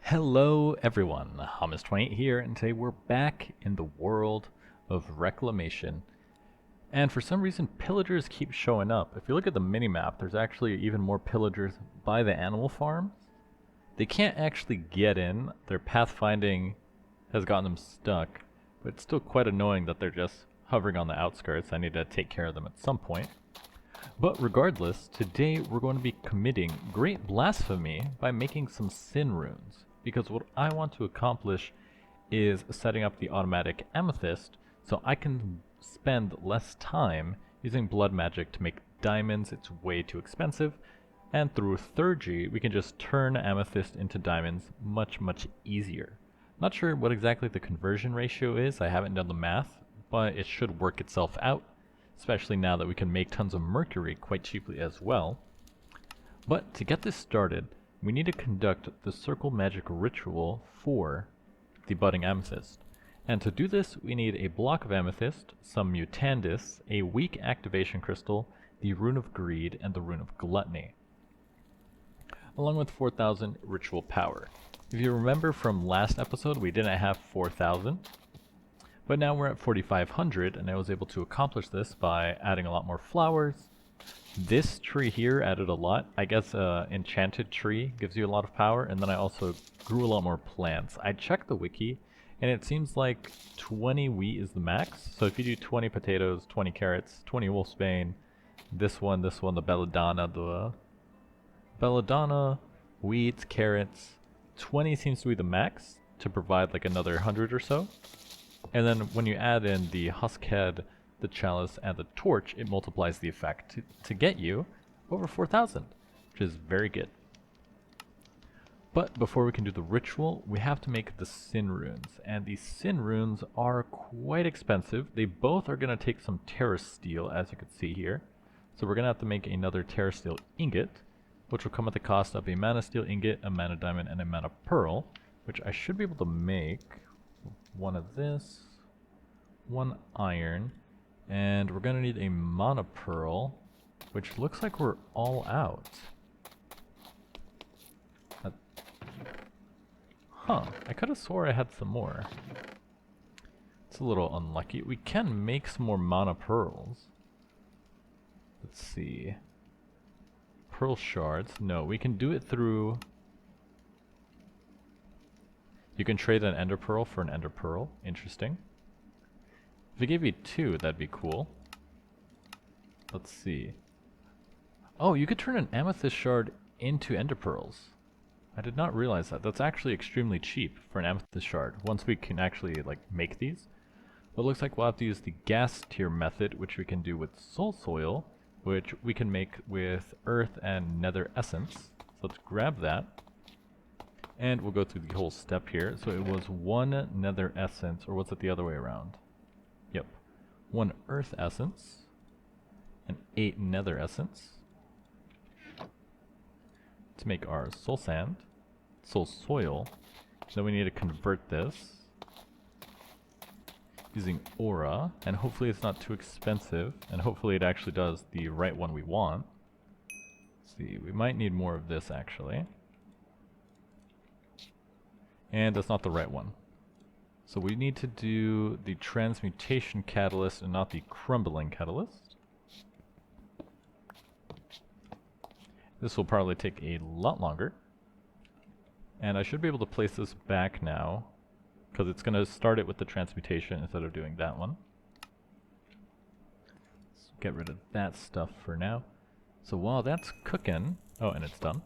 Hello everyone, Hummus28 here, and today we're back in the world of Reclamation. And for some reason, pillagers keep showing up. If you look at the minimap, there's actually even more pillagers by the animal farms. They can't actually get in, their pathfinding has gotten them stuck, but it's still quite annoying that they're just hovering on the outskirts. I need to take care of them at some point. But regardless, today we're going to be committing great blasphemy by making some sin runes. Because what I want to accomplish is setting up the automatic Amethyst so I can spend less time using blood magic to make diamonds. It's way too expensive. And through Thurgy, we can just turn Amethyst into diamonds much easier. Not sure what exactly the conversion ratio is, I haven't done the math, but it should work itself out. Especially now that we can make tons of mercury quite cheaply as well. But to get this started, we need to conduct the circle magic ritual for the budding amethyst. And to do this, we need a block of amethyst, some mutandis, a weak activation crystal, the rune of greed, and the rune of gluttony, along with 4,000 ritual power. If you remember from last episode, we didn't have 4,000. But now we're at 4,500, and I was able to accomplish this by adding a lot more flowers. This tree here added a lot. I guess enchanted tree gives you a lot of power, and then I also grew a lot more plants. I checked the wiki, and it seems like 20 wheat is the max. So if you do 20 potatoes, 20 carrots, 20 wolfsbane, this one, the belladonna, wheat, carrots, 20 seems to be the max to provide like another 100 or so. And then when you add in the husk head, the chalice, and the torch, it multiplies the effect to get you over 4,000, which is very good. But before we can do the ritual, we have to make the sin runes, and these sin runes are quite expensive. They both are going to take some terra steel, as you can see here. So we're going to have to make another terra steel ingot, which will come at the cost of a mana steel ingot, a mana diamond, and a mana pearl, which I should be able to make. One of this, one iron, and we're gonna need a mana pearl, which looks like we're all out. I could have swore I had some more. It's a little unlucky. We can make some more mana pearls. Let's see. Pearl shards. No, we can do it through... You can trade an ender pearl for an ender pearl. Interesting. If I gave you 2, that'd be cool. Let's see. Oh, you could turn an amethyst shard into ender pearls. I did not realize that. That's actually extremely cheap for an amethyst shard, once we can actually like make these. But it looks like we'll have to use the gas tier method, which we can do with soul soil, which we can make with earth and nether essence. So let's grab that. And we'll go through the whole step here. So it was 1 nether essence, or was it the other way around? Yep. 1 earth essence, and 8 nether essence. To make our soul sand, soul soil. Then we need to convert this using aura, and hopefully it's not too expensive, and hopefully it actually does the right one we want. Let's see, we might need more of this actually. And that's not the right one. So we need to do the transmutation catalyst and not the crumbling catalyst. This will probably take a lot longer. And I should be able to place this back now, because it's going to start it with the transmutation instead of doing that one. Let's get rid of that stuff for now. So while that's cooking, oh, and it's done.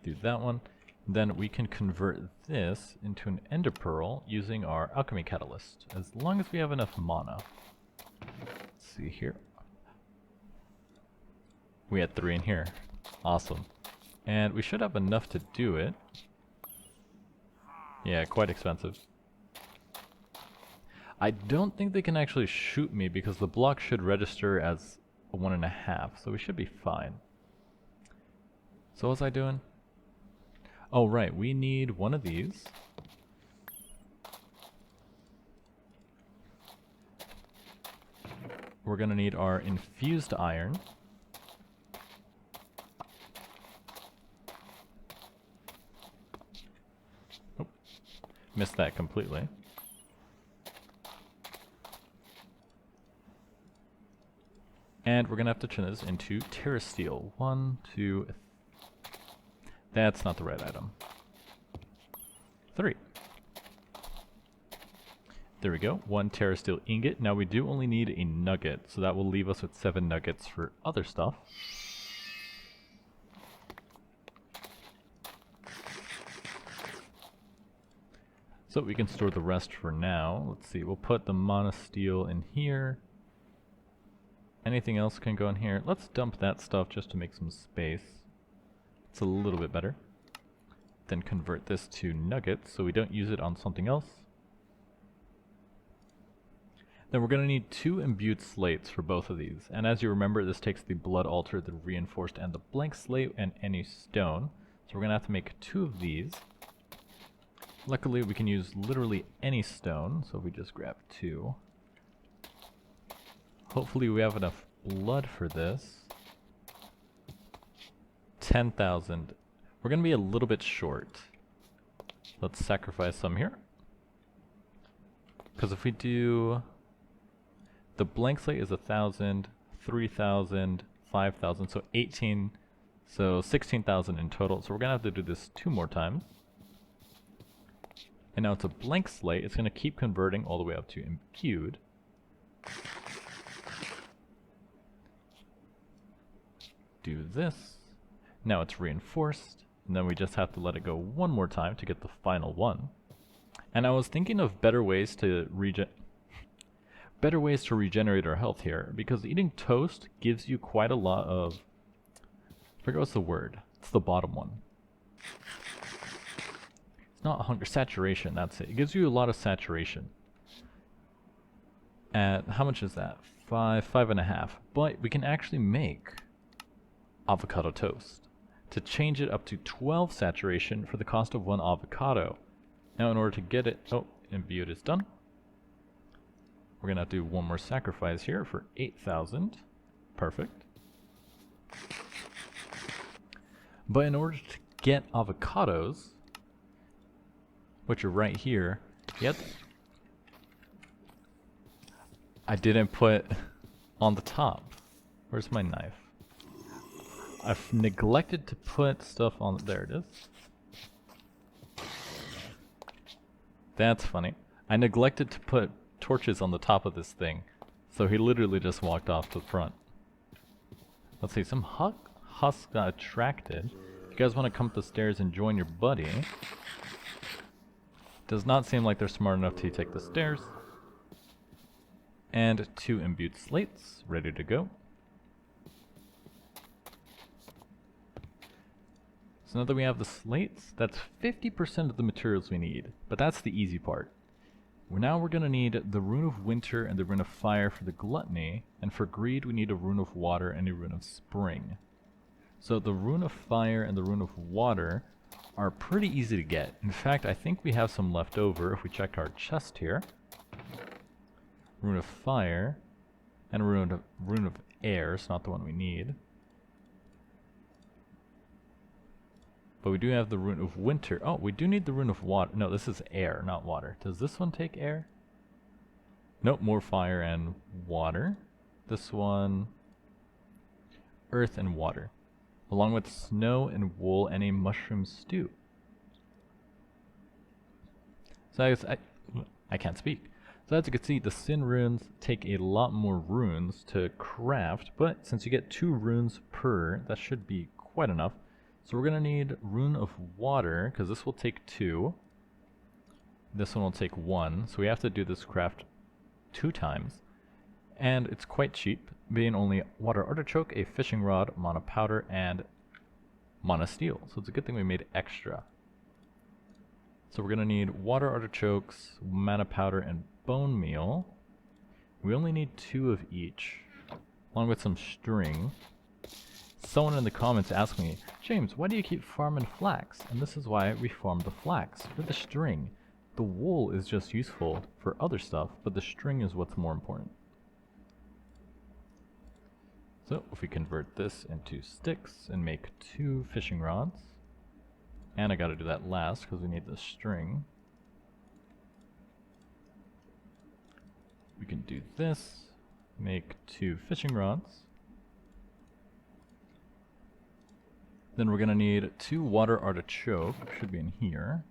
Do that one. Then we can convert this into an ender pearl using our alchemy catalyst, as long as we have enough mana. Let's see here. We had 3 in here. Awesome. And we should have enough to do it. Yeah, quite expensive. I don't think they can actually shoot me because the block should register as a 1.5, so we should be fine. So what was I doing? Oh right, we need one of these. We're gonna need our infused iron. Missed that completely. And we're gonna have to turn this into terra steel. 1, 2, that's not the right item. 3. There we go, 1 terra steel ingot. Now we do only need a nugget, so that will leave us with 7 nuggets for other stuff. So we can store the rest for now. Let's see, we'll put the mono steel in here. Anything else can go in here. Let's dump that stuff just to make some space. It's a little bit better. Then convert this to nuggets so we don't use it on something else. Then we're going to need 2 imbued slates for both of these. And as you remember, this takes the blood altar, the reinforced, and the blank slate, and any stone. So we're going to have to make 2 of these. Luckily, we can use literally any stone, so if we just grab 2. Hopefully we have enough blood for this. 10,000. We're going to be a little bit short. Let's sacrifice some here. Because if we do... The blank slate is 1,000, 3,000, 5,000, so 18, so 16,000 in total. So we're going to have to do this 2 more times. And now it's a blank slate. It's going to keep converting all the way up to imbued. Do this. Now it's reinforced. And then we just have to let it go 1 more time to get the final one. And I was thinking of better ways to regenerate our health here, because eating toast gives you quite a lot of... I forget what's the word. It's the bottom one. It's not hunger, saturation, that's it. It gives you a lot of saturation. At, how much is that? 5.5. But we can actually make avocado toast to change it up to 12 saturation for the cost of 1 avocado. Now in order to get it... Oh, imbued is done. We're going to have to do 1 more sacrifice here for 8,000. Perfect. But in order to get avocados, which are right here, yep. I didn't put on the top. Where's my knife? I've neglected to put stuff on... There it is. That's funny. I neglected to put torches on the top of this thing, so he literally just walked off to the front. Let's see, some husks got attracted. If you guys want to come up the stairs and join your buddy. Does not seem like they're smart enough to take the stairs. And 2 imbued slates, ready to go. So now that we have the slates, that's 50% of the materials we need, but that's the easy part. Now we're going to need the rune of winter and the rune of fire for the gluttony, and for greed we need a rune of water and a rune of spring. So the rune of fire and the rune of water are pretty easy to get. In fact, I think we have some left over if we check our chest here. Rune of fire and a rune of air, it's not the one we need. But we do have the rune of winter. Oh, we do need the rune of water. No, this is air, not water. Does this one take air? Nope, more fire and water. This one, earth and water. Along with snow and wool and a mushroom stew. So I can't speak. So as you can see, the sin runes take a lot more runes to craft, but since you get 2 runes per, that should be quite enough. So we're going to need rune of water, because this will take 2. This one will take 1, so we have to do this craft 2 times. And it's quite cheap, being only water artichoke, a fishing rod, mana powder, and mana steel. So it's a good thing we made extra. So we're going to need water artichokes, mana powder, and bone meal. We only need 2 of each, along with some string. Someone in the comments asked me, James, why do you keep farming flax? And this is why we farm the flax, for the string. The wool is just useful for other stuff, but the string is what's more important. So if we convert this into sticks and make 2 fishing rods, and I gotta do that last because we need the string. We can do this, make 2 fishing rods. Then we're going to need 2 water artichoke, should be in here.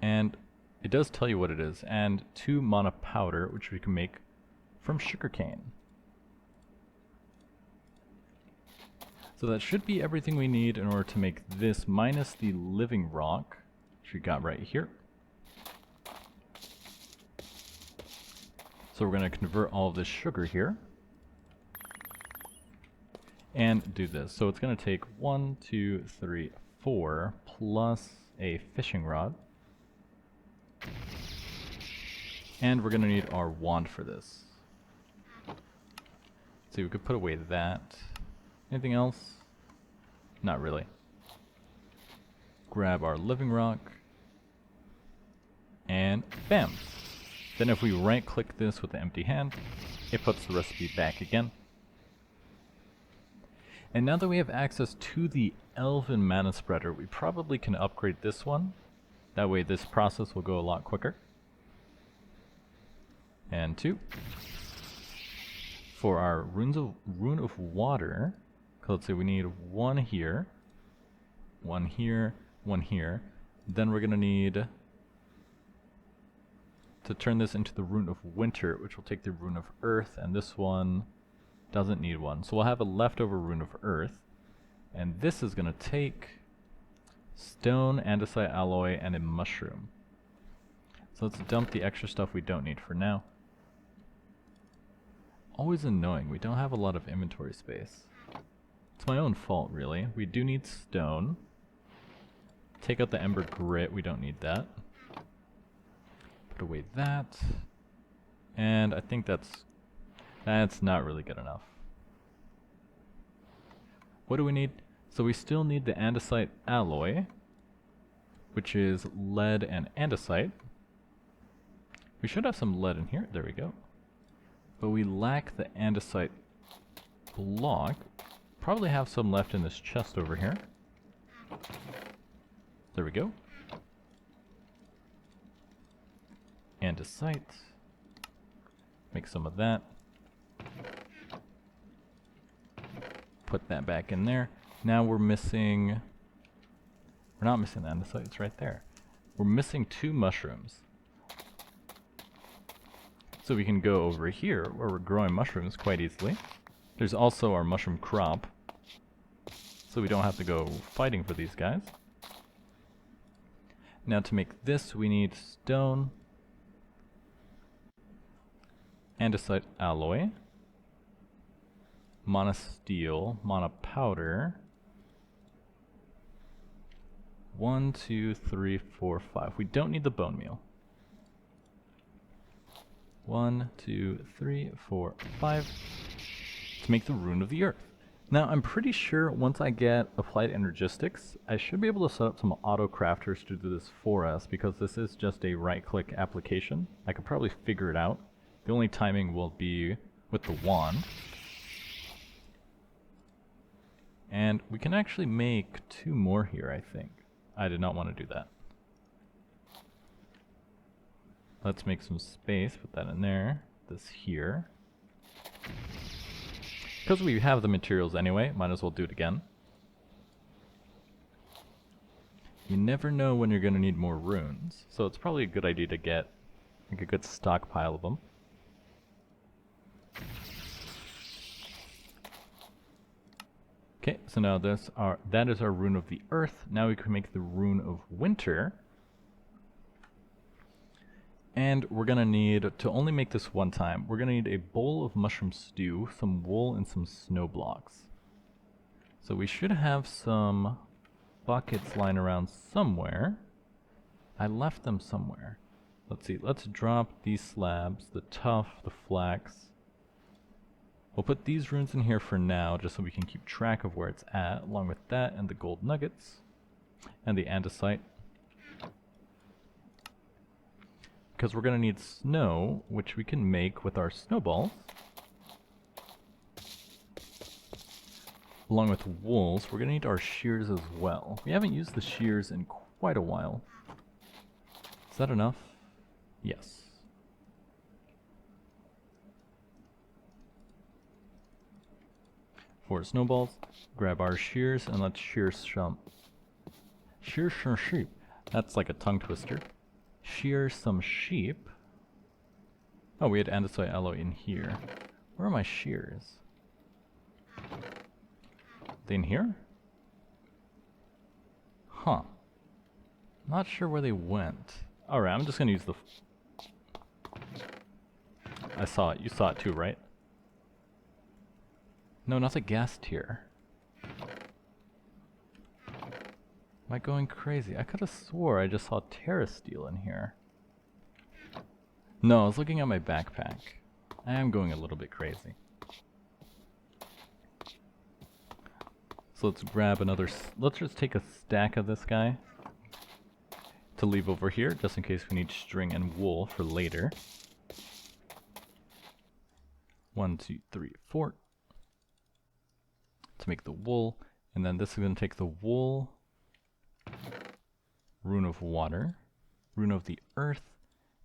And it does tell you what it is, and 2 mana powder, which we can make from sugarcane. So that should be everything we need in order to make this, minus the living rock, which we got right here. So we're going to convert all of this sugar here and do this. So it's going to take 1, 2, 3, 4 plus a fishing rod. And we're going to need our wand for this. So we could put away that. Anything else? Not really. Grab our living rock. And bam! Then if we right click this with the empty hand, it puts the recipe back again. And now that we have access to the Elven Mana Spreader, we probably can upgrade this one. That way this process will go a lot quicker. And 2. For our rune of water, let's say we need 1 here, 1 here, 1 here. Then we're going to need to turn this into the rune of winter, which will take the rune of earth, and this one doesn't need one. So we'll have a leftover rune of earth, and this is going to take stone, andesite alloy, and a mushroom. So let's dump the extra stuff we don't need for now. Always annoying, we don't have a lot of inventory space. It's my own fault, really. We do need stone. Take out the ember grit, we don't need that. Put away that. And I think that's not really good enough. What do we need? So we still need the andesite alloy, which is lead and andesite. We should have some lead in here, there we go. But we lack the andesite block. Probably have some left in this chest over here. There we go. Andesite. Make some of that. Put that back in there. Now we're missing... We're not missing the andesite, it's right there. We're missing 2 mushrooms. So we can go over here where we're growing mushrooms quite easily. There's also our mushroom crop, so we don't have to go fighting for these guys. Now to make this we need stone, andesite alloy, mana steel, mana powder. 1, 2, 3, 4, 5. We don't need the bone meal. 1, 2, 3, 4, 5. To make the rune of the earth. Now I'm pretty sure once I get applied energistics, I should be able to set up some auto crafters to do this for us, because this is just a right click application. I could probably figure it out. The only timing will be with the wand. And we can actually make 2 more here, I think. I did not want to do that. Let's make some space, put that in there, this here. Because we have the materials anyway, might as well do it again. You never know when you're going to need more runes, so it's probably a good idea to get like a good stockpile of them. Okay, so now that is our rune of the earth. Now we can make the rune of winter. And we're going to need, to only make this one time, we're going to need a bowl of mushroom stew, some wool, and some snow blocks. So we should have some buckets lying around somewhere. I left them somewhere. Let's see, let's drop these slabs, the tuff, the flax. We'll put these runes in here for now, just so we can keep track of where it's at, along with that and the gold nuggets, and the andesite. Because we're going to need snow, which we can make with our snowballs. Along with wools, we're going to need our shears as well. We haven't used the shears in quite a while. Is that enough? Yes. 4 snowballs, grab our shears, and let's shear some sheep. That's like a tongue twister. Shear some sheep. Oh, we had andesite alloy in here. Where are my shears? They in here? Huh. Not sure where they went. Alright, I'm just gonna use the... I saw it. You saw it too, right? No, not the gas tier. Am I going crazy? I could have swore I just saw Terra Steel in here. No, I was looking at my backpack. I am going a little bit crazy. So let's grab another... Let's just take a stack of this guy to leave over here, just in case we need string and wool for later. 1, 2, 3, 4. To make the wool. And then this is going to take the wool... Rune of water, rune of the earth,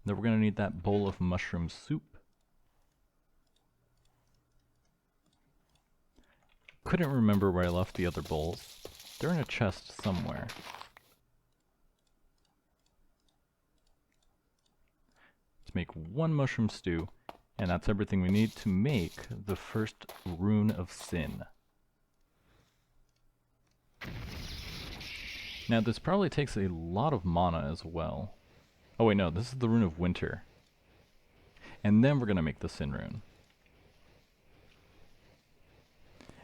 and then we're going to need that bowl of mushroom soup. Couldn't remember where I left the other bowls. They're in a chest somewhere. Let's make 1 mushroom stew, and that's everything we need to make the first rune of sin. Now this probably takes a lot of mana as well. Oh wait, no, this is the rune of winter. And then we're gonna make the sin rune.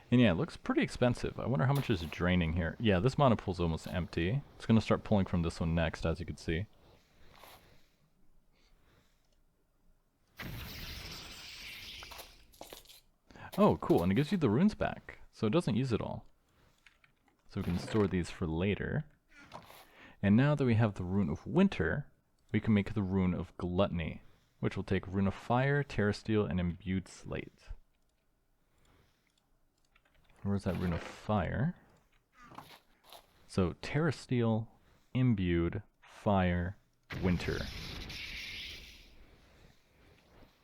And yeah, it looks pretty expensive. I wonder how much is draining here. Yeah, this mana pool's almost empty. It's gonna start pulling from this one next, as you can see. Oh, cool, and it gives you the runes back, so it doesn't use it all. So we can store these for later. And now that we have the rune of winter, we can make the rune of gluttony, which will take rune of fire, terra steel, and imbued slate. Where's that rune of fire? So terra steel, imbued, fire, winter.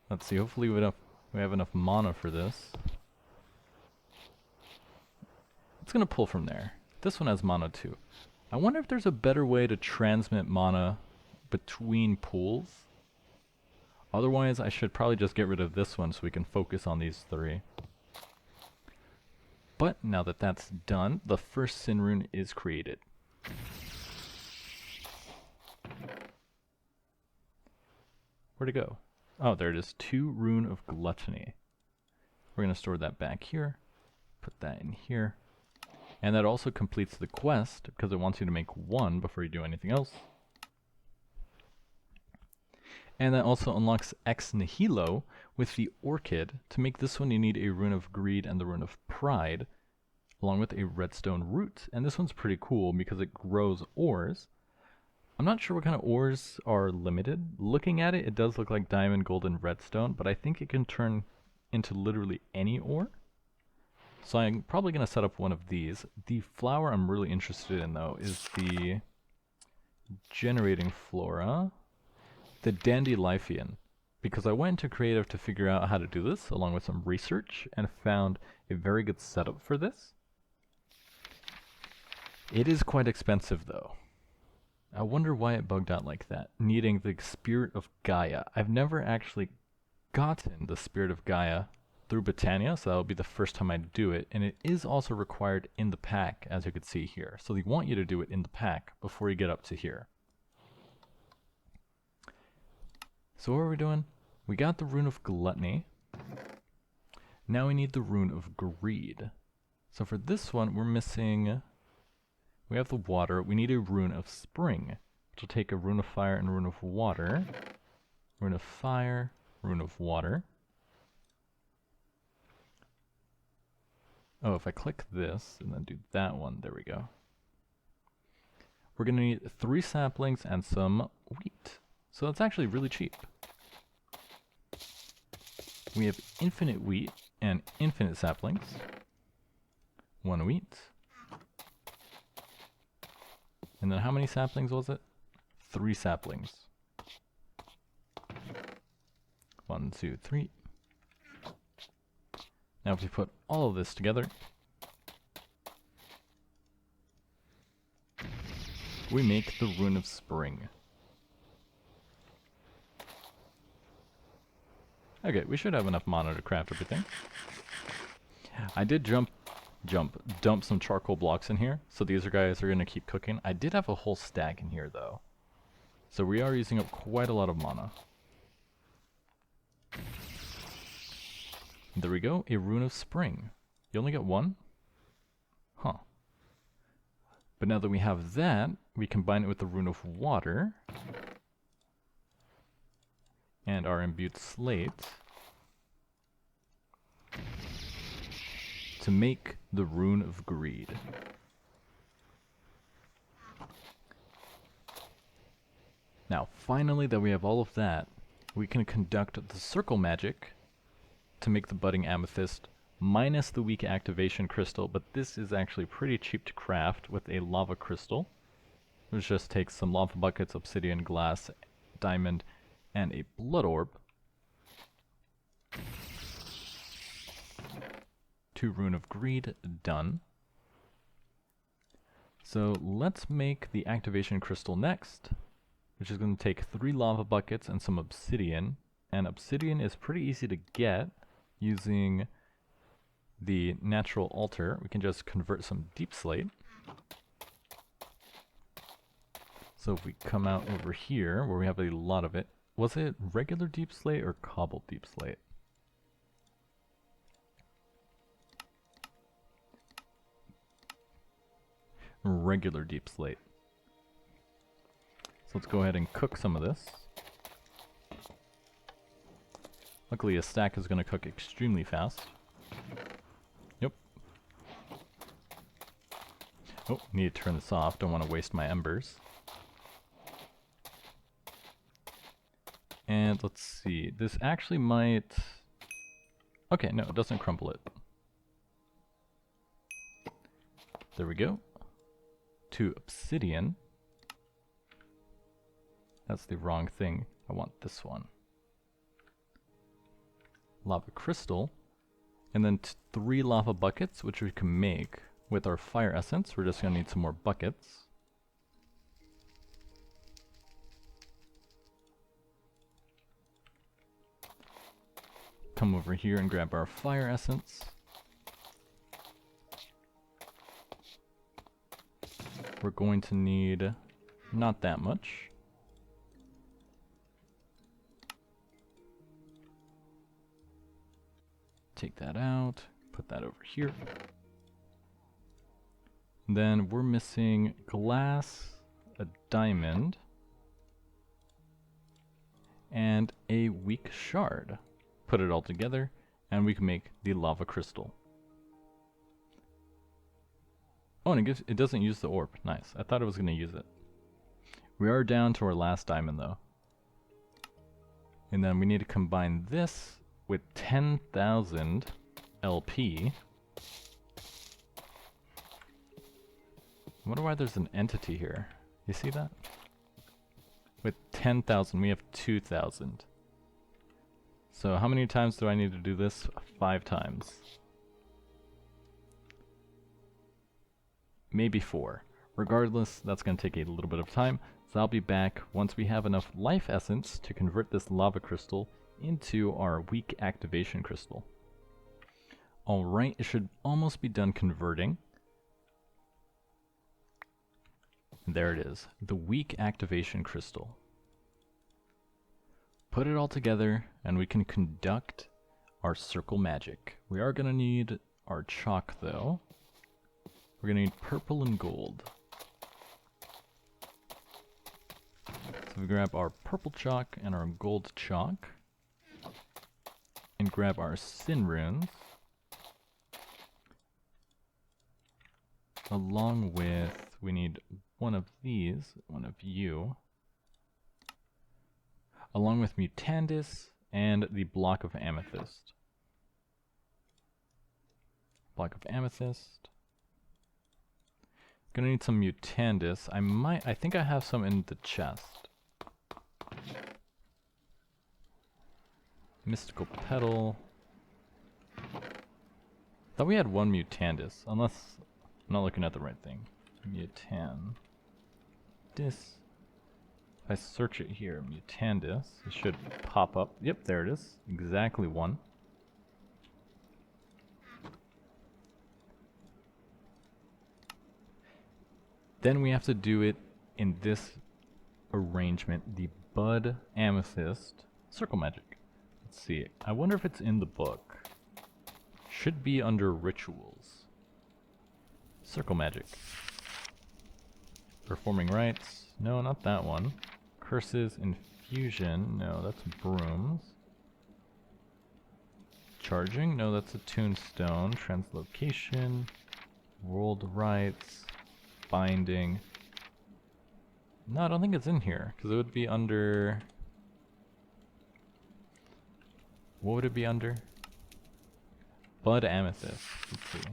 Let's see, hopefully we have enough mana for this. It's gonna pull from there. This one has mana too. I wonder if there's a better way to transmit mana between pools. Otherwise, I should probably just get rid of this one so we can focus on these 3. But now that that's done, the first sin rune is created. Where'd it go? Oh, there it is. 2 rune of gluttony. We're gonna store that back here. Put that in here. And that also completes the quest, because it wants you to make 1 before you do anything else. And that also unlocks Ex Nihilo with the Orchid. To make this one you need a rune of greed and the rune of pride, along with a redstone root. And this one's pretty cool because it grows ores. I'm not sure what kind of ores are limited. Looking at it, it does look like diamond, gold, and redstone, but I think it can turn into literally any ore. So I'm probably going to set up one of these. The flower I'm really interested in, though, is the generating flora, the dandelion, because I went into creative to figure out how to do this, along with some research, and found a very good setup for this. It is quite expensive, though. I wonder why it bugged out like that, needing the Spirit of Gaia. I've never actually gotten the Spirit of Gaia through Britannia, so that'll be the first time I do it, and it is also required in the pack, as you can see here. So they want you to do it in the pack before you get up to here. So what are we doing? We got the rune of gluttony. Now we need the rune of greed. So for this one, we're missing... We have the water. We need a rune of spring, which will take a rune of fire and rune of water. Rune of fire, rune of water. Oh, if I click this and then do that one, there we go. We're going to need 3 saplings and some wheat. So that's actually really cheap. We have infinite wheat and infinite saplings. 1 wheat. And then how many saplings was it? 3 saplings. 1, 2, 3. Now if we put all of this together, we make the Rune of Spring. Okay, we should have enough mana to craft everything. I did dump some charcoal blocks in here, so these guys are going to keep cooking. I did have a whole stack in here though, so we are using up quite a lot of mana. There we go, a Rune of Spring. You only get one? Huh. But now that we have that, we combine it with the Rune of Water and our imbued slates to make the Rune of Greed. Now, finally that we have all of that, we can conduct the circle magic to make the budding amethyst minus the weak activation crystal, but this is actually pretty cheap to craft with a lava crystal, which just takes some lava buckets, obsidian, glass, diamond, and a blood orb. 2 Rune of Greed, done. So let's make the activation crystal next, which is going to take 3 lava buckets and some obsidian. And obsidian is pretty easy to get using the natural altar. We can just convert some deep slate. So if we come out over here, where we have a lot of it, was it regular deep slate or cobbled deep slate? Regular deep slate. So let's go ahead and cook some of this. Luckily a stack is going to cook extremely fast. Yep. Oh, need to turn this off. Don't want to waste my embers. And let's see. This actually might... Okay, no, it doesn't crumble it. There we go. 2 obsidian. That's the wrong thing. I want this one. Lava crystal. And then 3 lava buckets, which we can make with our fire essence. We're just going to need some more buckets. Come over here and grab our fire essence. We're going to need not that much. Take that out, put that over here. Then we're missing glass, a diamond, and a weak shard. Put it all together, and we can make the lava crystal. Oh, and it doesn't use the orb. Nice. I thought it was going to use it. We are down to our last diamond, though. And then we need to combine this with 10,000 LP. I wonder why there's an entity here. You see that? With 10,000, we have 2,000. So how many times do I need to do this? 5 times. Maybe 4. Regardless, that's going to take a little bit of time, so I'll be back once we have enough life essence to convert this lava crystal into our weak activation crystal. Alright, it should almost be done converting. There it is, the weak activation crystal. Put it all together and we can conduct our circle magic. We are going to need our chalk though. We're going to need purple and gold. So we grab our purple chalk and our gold chalk. And grab our sin runes. Along with, we need one of these, one of you. Along with Mutandis and the block of Amethyst. Block of Amethyst. Gonna need some Mutandis. I think I have some in the chest. Mystical Petal. Thought we had one Mutandis, unless I'm not looking at the right thing. Mutandis. If I search it here, Mutandis, it should pop up. Yep, there it is. Exactly one. Then we have to do it in this arrangement, the Bud Amethyst Circle Magic. Let's see. I wonder if it's in the book. Should be under Rituals. Circle Magic. Performing Rites. No, not that one. Curses, Infusion. No, that's Brooms. Charging. No, that's a Tombstone. Translocation. World Rites. Binding. No, I don't think it's in here, because it would be under... What would it be under? Bud Amethyst. Let's see.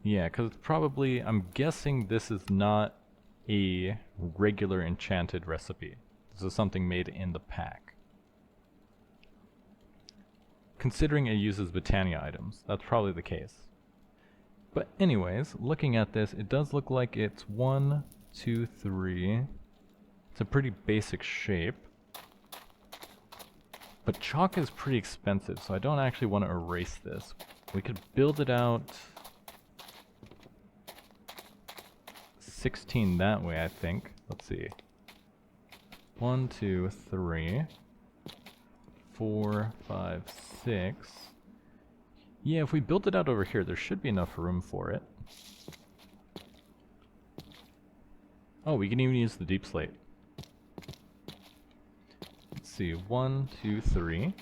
Yeah, because it's probably... I'm guessing this is not a regular enchanted recipe. This is something made in the pack. Considering it uses Botania items, that's probably the case. But anyways, looking at this, it does look like it's 1, 2, 3. It's a pretty basic shape. But chalk is pretty expensive, so I don't actually want to erase this. We could build it out 16 that way, I think. Let's see. 1, 2, 3, 4, 5, 6. Yeah, if we build it out over here, there should be enough room for it. Oh, we can even use the deep slate. Let's see, 1, 2, 3.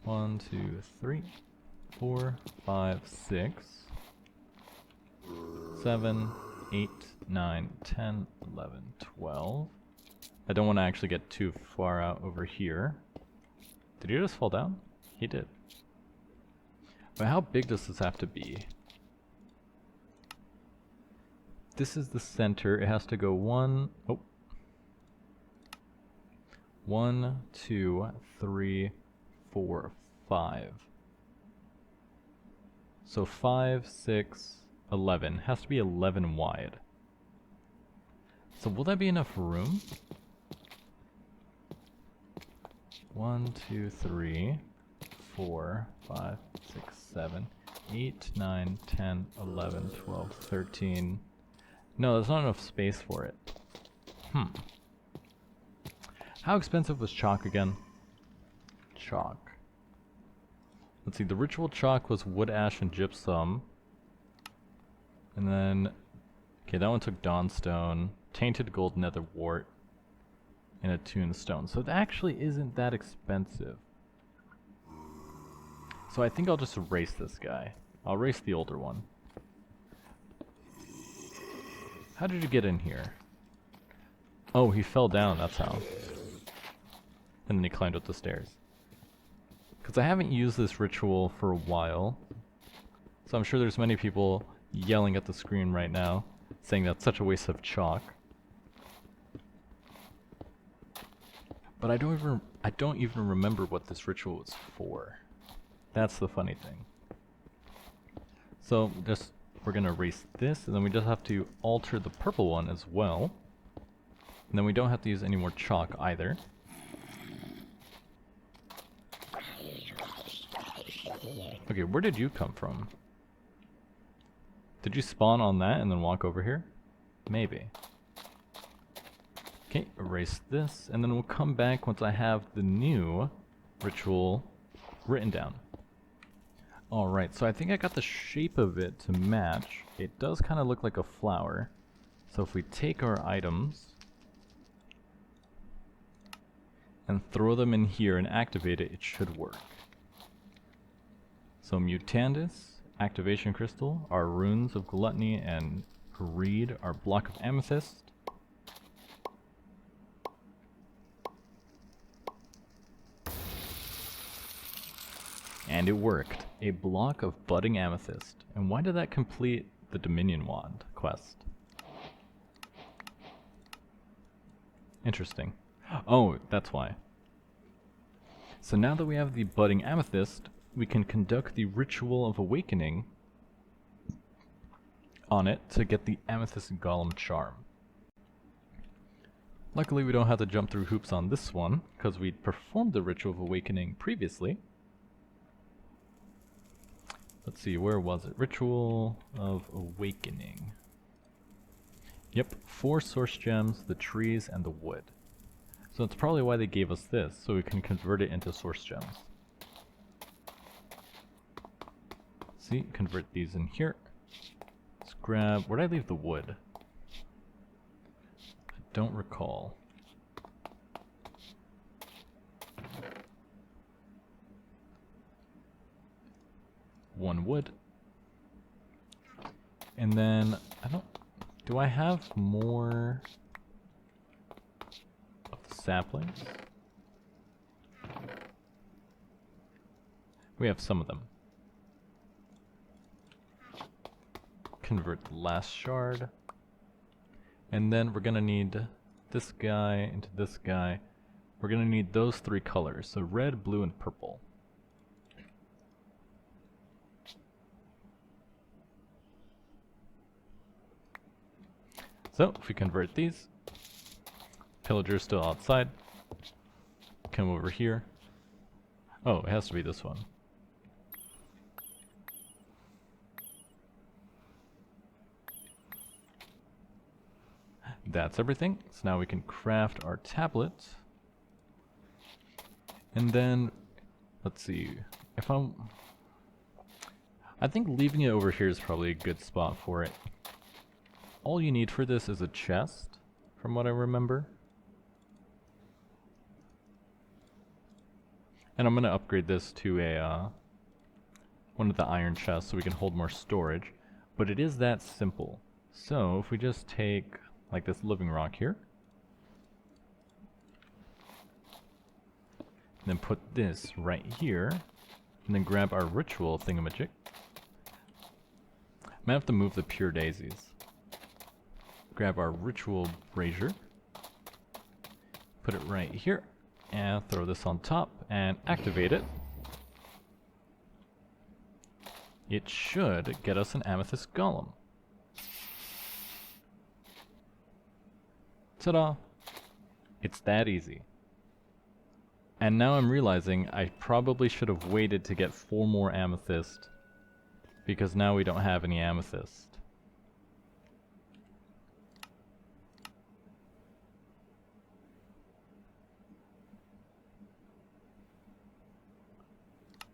1, 2, 3, 4, 5, 6, 7, 8, 9, 10, 11, 12. I don't want to actually get too far out over here. Did he just fall down? He did. But how big does this have to be? This is the center. It has to go 1, 2, 3, 4, 5. So 5, 6, 11. Has to be 11 wide. So will that be enough room? 1, 2, 3, 4, 5, 6, 7, 8, 9, 10, 11, 12, 13. No, there's not enough space for it. How expensive was chalk again? Chalk. Let's see, the ritual chalk was wood, ash, and gypsum. And then, okay, that one took dawnstone, tainted gold nether wart, and a tombstone. So it actually isn't that expensive. So I think I'll just erase this guy. I'll erase the older one. How did you get in here? Oh, he fell down, that's how. And then he climbed up the stairs. Because I haven't used this ritual for a while. So I'm sure there's many people yelling at the screen right now, saying that's such a waste of chalk. But I don't even remember what this ritual was for. That's the funny thing. So we're gonna erase this, and then we just have to alter the purple one as well. And then we don't have to use any more chalk either. Okay, where did you come from? Did you spawn on that and then walk over here? Maybe. Okay, erase this, and then we'll come back once I have the new ritual written down. Alright, so I think I got the shape of it to match. It does kind of look like a flower. So if we take our items and throw them in here and activate it, it should work. So Mutandis, Activation Crystal, our Runes of Gluttony and Greed, our Block of Amethyst. And it worked. A block of budding amethyst. And why did that complete the Dominion Wand quest? Interesting. Oh, that's why. So now that we have the budding amethyst, we can conduct the ritual of awakening on it to get the Amethyst Golem charm. Luckily we don't have to jump through hoops on this one, because we performed the ritual of awakening previously. Let's see, where was it? Ritual of awakening. Yep, 4 source gems, the trees, and the wood. So that's probably why they gave us this, so we can convert it into source gems. See, convert these in here. Let's grab, where did I leave the wood? I don't recall. One wood. And then, do I have more of the saplings? We have some of them. Convert the last shard. And then we're gonna need this guy into this guy. We're gonna need those 3 colors, so red, blue, and purple. So, if we convert these, pillager's still outside. Come over here. Oh, it has to be this one. That's everything. So now we can craft our tablet. And then, let's see, I think leaving it over here is probably a good spot for it. All you need for this is a chest, from what I remember. And I'm going to upgrade this to a one of the iron chests so we can hold more storage. But it is that simple. So if we just take like this living rock here, and then put this right here, and then grab our ritual thingamajig. I might have to move the pure daisies. Grab our ritual brazier, put it right here, and throw this on top and activate it. It should get us an Amethyst Golem. Ta-da! It's that easy. And now I'm realizing I probably should have waited to get 4 more amethyst, because now we don't have any amethyst.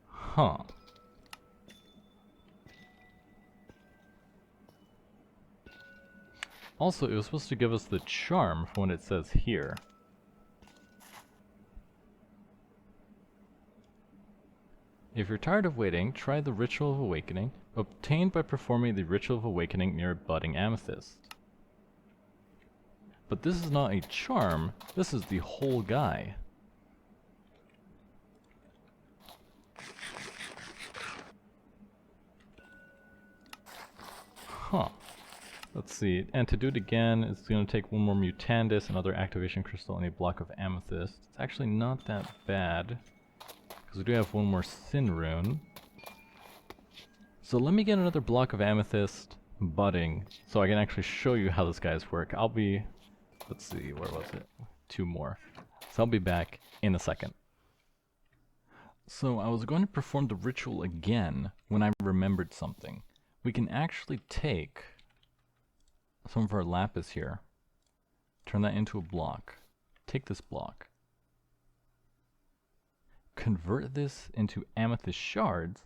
Huh. Also, it was supposed to give us the charm for when it says here. If you're tired of waiting, try the Ritual of Awakening, obtained by performing the Ritual of Awakening near a budding amethyst. But this is not a charm, this is the whole guy. Huh. Let's see, and to do it again, it's going to take 1 more Mutandis, another activation crystal, and a block of amethyst. It's actually not that bad, because we do have 1 more Sin Rune. So let me get another block of amethyst budding, so I can actually show you how this guy's work. I'll be, let's see, where was it? 2 more. So I'll be back in a second. So I was going to perform the ritual again when I remembered something. We can actually take some of our lapis here, turn that into a block, take this block, convert this into amethyst shards,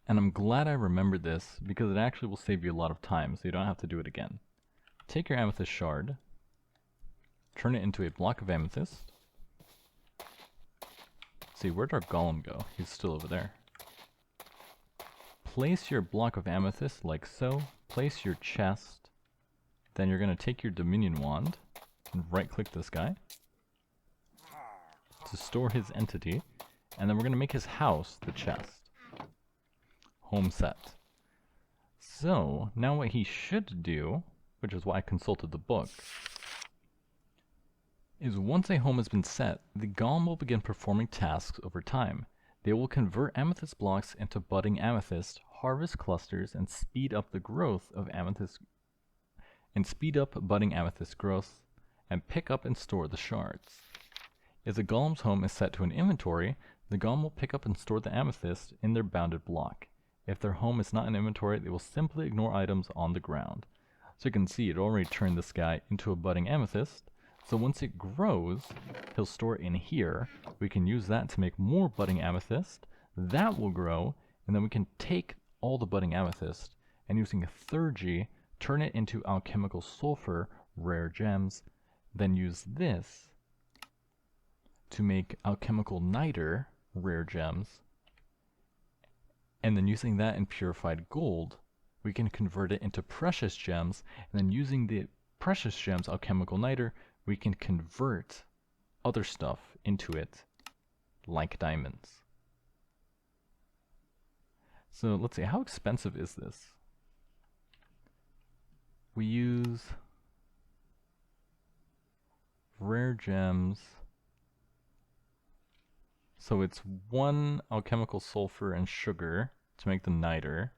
and I'm glad I remembered this because it actually will save you a lot of time so you don't have to do it again. Take your amethyst shard, turn it into a block of amethyst. See, where'd our golem go? He's still over there. Place your block of amethyst like so, place your chest. Then you're going to take your Dominion Wand and right-click this guy to store his entity, and then we're going to make his house the chest. Home set. So, now what he should do, which is why I consulted the book, is once a home has been set, the golem will begin performing tasks over time. They will convert amethyst blocks into budding amethyst, harvest clusters, and speed up the growth of amethyst and speed up budding amethyst growth, and pick up and store the shards. If the golem's home is set to an inventory, the golem will pick up and store the amethyst in their bounded block. If their home is not an inventory, they will simply ignore items on the ground. So you can see it already turned this guy into a budding amethyst. So once it grows, he'll store it in here. We can use that to make more budding amethyst. That will grow, and then we can take all the budding amethyst and using a Theurgy, turn it into alchemical sulfur, rare gems, then use this to make alchemical niter, rare gems, and then using that in purified gold, we can convert it into precious gems, and then using the precious gems, alchemical niter, we can convert other stuff into it, like diamonds. So let's see, how expensive is this? We use rare gems. So it's 1 alchemical sulfur and sugar to make the niter.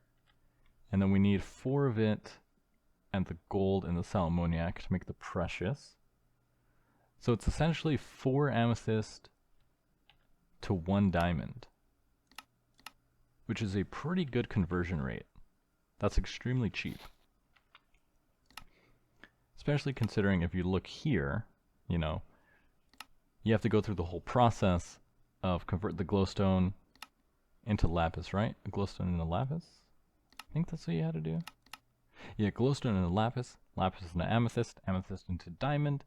And then we need 4 of it and the gold and the salmoniac to make the precious. So it's essentially 4 amethyst to 1 diamond, which is a pretty good conversion rate. That's extremely cheap. Especially considering if you look here, you know, you have to go through the whole process of convert the glowstone into lapis, right? A glowstone into lapis? I think that's what you had to do. Yeah, glowstone into lapis, lapis into amethyst, amethyst into diamond,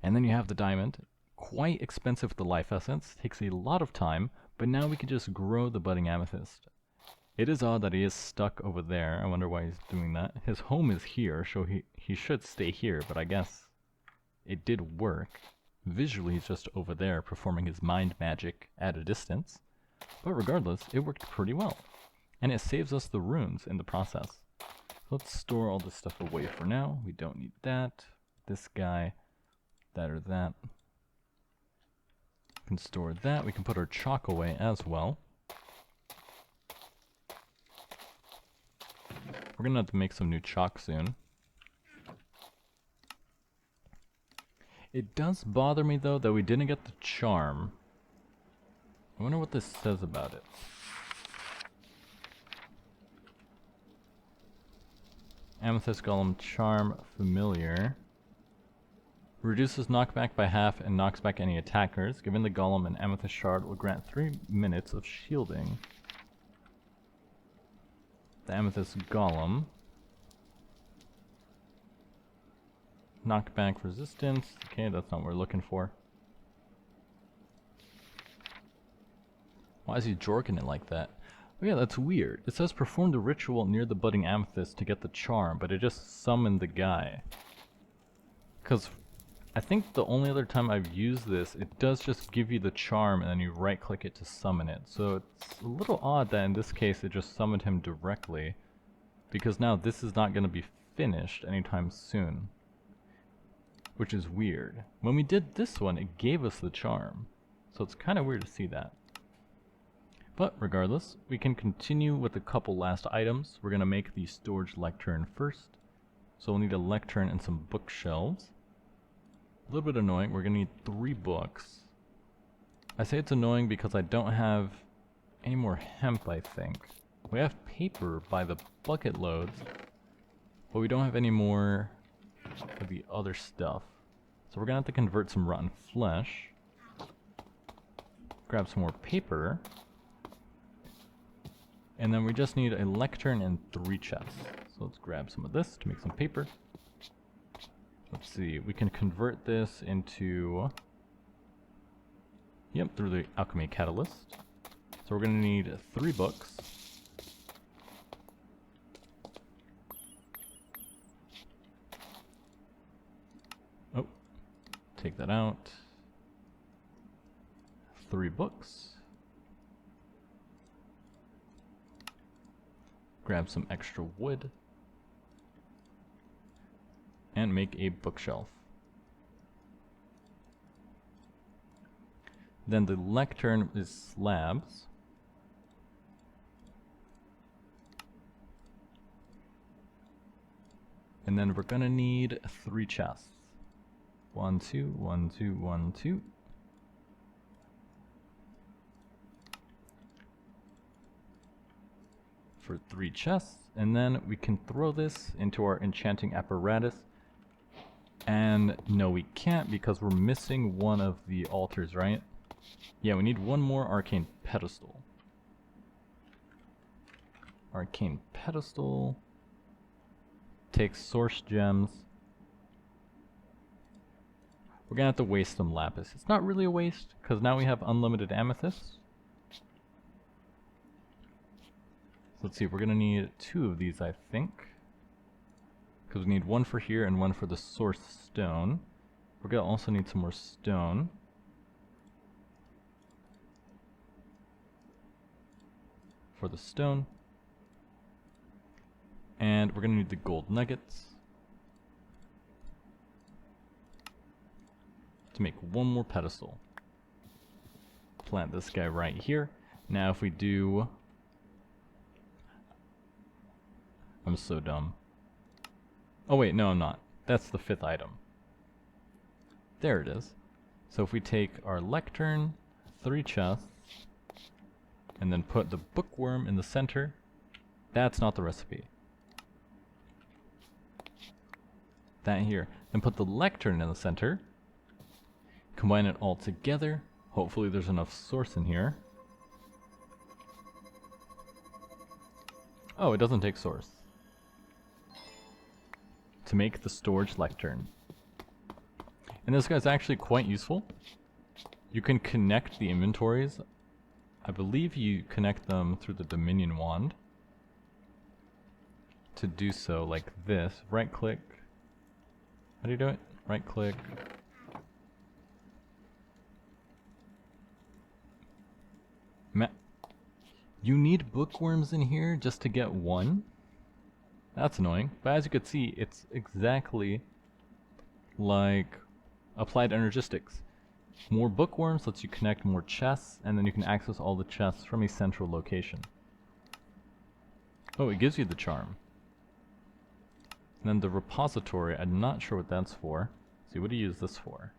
and then you have the diamond. Quite expensive with the life essence, takes a lot of time, but now we can just grow the budding amethyst. It is odd that he is stuck over there. I wonder why he's doing that. His home is here, so he should stay here, but I guess it did work. Visually, he's just over there performing his mind magic at a distance. But regardless, it worked pretty well. And it saves us the runes in the process. Let's store all this stuff away for now. We don't need that. This guy, that or that. We can store that. We can put our chalk away as well. We're gonna have to make some new chalk soon. It does bother me though that we didn't get the charm. I wonder what this says about it. Amethyst Golem Charm Familiar. Reduces knockback by half and knocks back any attackers. Given the Golem an Amethyst Shard will grant 3 minutes of shielding. The Amethyst Golem. Knockback resistance. Okay, that's not what we're looking for. Why is he jorking it like that? Oh yeah, that's weird. It says perform the ritual near the budding amethyst to get the charm, but it just summoned the guy. Because I think the only other time I've used this, it does just give you the charm and then you right click it to summon it. So it's a little odd that in this case it just summoned him directly. Because now this is not going to be finished anytime soon. Which is weird. When we did this one, it gave us the charm. So it's kind of weird to see that. But regardless, we can continue with a couple last items. We're going to make the storage lectern first. So we'll need a lectern and some bookshelves. A little bit annoying, we're going to need 3 books. I say it's annoying because I don't have any more hemp, I think. We have paper by the bucket loads, but we don't have any more of the other stuff. So we're going to have to convert some rotten flesh. Grab some more paper. And then we just need a lectern and 3 chests. So let's grab some of this to make some paper. Let's see, we can convert this into... Yep, through the alchemy catalyst. So we're going to need 3 books. Oh, take that out. 3 books. Grab some extra wood. And make a bookshelf. Then the lectern is slabs. And then we're gonna need 3 chests. 1, 2, 1, 2, 1, 2. For 3 chests, and then we can throw this into our enchanting apparatus. And no, we can't because we're missing one of the altars, right? Yeah, we need one more arcane pedestal. Arcane pedestal takes source gems. We're gonna have to waste some lapis. It's not really a waste because now we have unlimited amethyst. Let's see, we're gonna need 2 of these, I think. Because we need 1 for here and 1 for the source stone. We're gonna also need some more stone. For the stone. And we're gonna need the gold nuggets. To make 1 more pedestal. Plant this guy right here. Now if we do... I'm so dumb. Oh wait, no I'm not. That's the 5th item. There it is. So if we take our lectern, 3 chests, and then put the bookworm in the center, that's not the recipe. That here. Then put the lectern in the center, combine it all together. Hopefully there's enough source in here. Oh, it doesn't take source. To make the storage lectern. And this guy's actually quite useful. You can connect the inventories. I believe you connect them through the Dominion wand. To do so like this, right click. How do you do it? Right click. You need bookworms in here just to get 1? That's annoying, but as you can see, it's exactly like applied energistics. More bookworms lets you connect more chests, and then you can access all the chests from a central location. Oh, it gives you the charm. And then the repository, I'm not sure what that's for. Let's see, what do you use this for?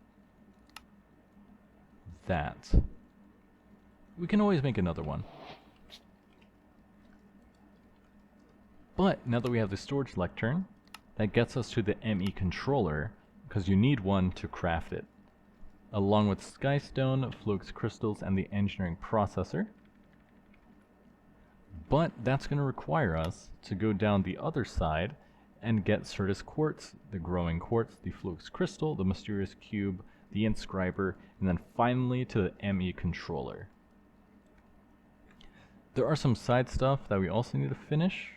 That. We can always make another one. But now that we have the storage lectern, that gets us to the ME controller, because you need one to craft it, along with skystone, flux crystals, and the engineering processor. But that's going to require us to go down the other side and get Certus quartz, the growing quartz, the flux crystal, the mysterious cube, the inscriber, and then finally to the ME controller. There are some side stuff that we also need to finish.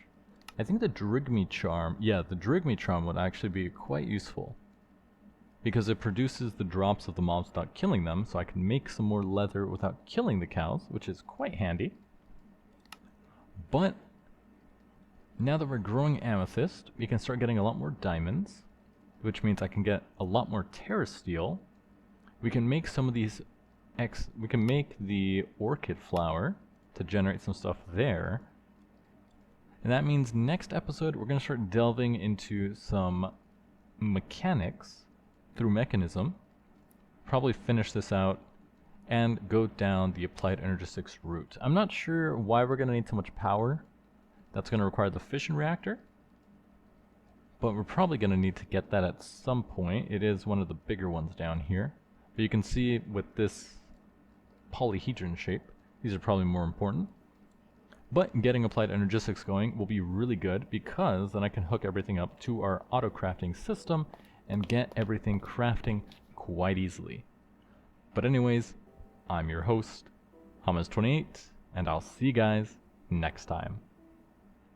I think the Drigme charm, yeah, the Drigme charm would actually be quite useful. Because it produces the drops of the mobs without killing them, so I can make some more leather without killing the cows, which is quite handy. But now that we're growing amethyst, we can start getting a lot more diamonds, which means I can get a lot more terra steel. We can make some of these we can make the orchid flower to generate some stuff there. And that means next episode we're going to start delving into some mechanics through mechanism, probably finish this out, and go down the applied energistics route. I'm not sure why we're going to need so much power. That's going to require the fission reactor, but we're probably going to need to get that at some point. It is one of the bigger ones down here. But you can see with this polyhedron shape, these are probably more important. But getting applied energistics going will be really good because then I can hook everything up to our auto crafting system and get everything crafting quite easily. But anyways, I'm your host, Hummus28, and I'll see you guys next time.